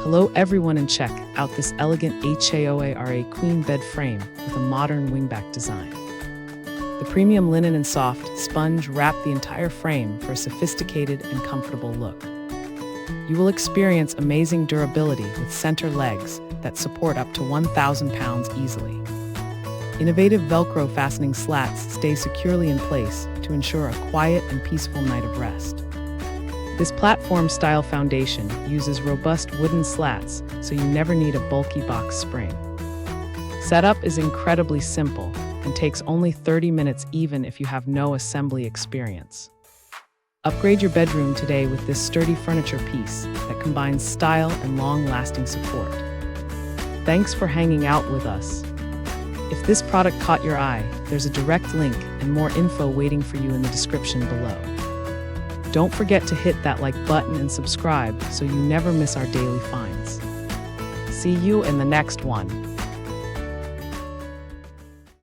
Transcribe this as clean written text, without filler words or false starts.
Hello everyone, and check out this elegant HAOARA Queen Bed Frame with a modern wingback design. The premium linen and soft sponge wrap the entire frame for a sophisticated and comfortable look. You will experience amazing durability with center legs that support up to 1,000 pounds easily. Innovative Velcro fastening slats stay securely in place to ensure a quiet and peaceful night of rest. This platform-style foundation uses robust wooden slats, so you never need a bulky box spring. Setup is incredibly simple and takes only 30 minutes even if you have no assembly experience. Upgrade your bedroom today with this sturdy furniture piece that combines style and long-lasting support. Thanks for hanging out with us. If this product caught your eye, there's a direct link and more info waiting for you in the description below. Don't forget to hit that like button and subscribe so you never miss our daily finds. See you in the next one.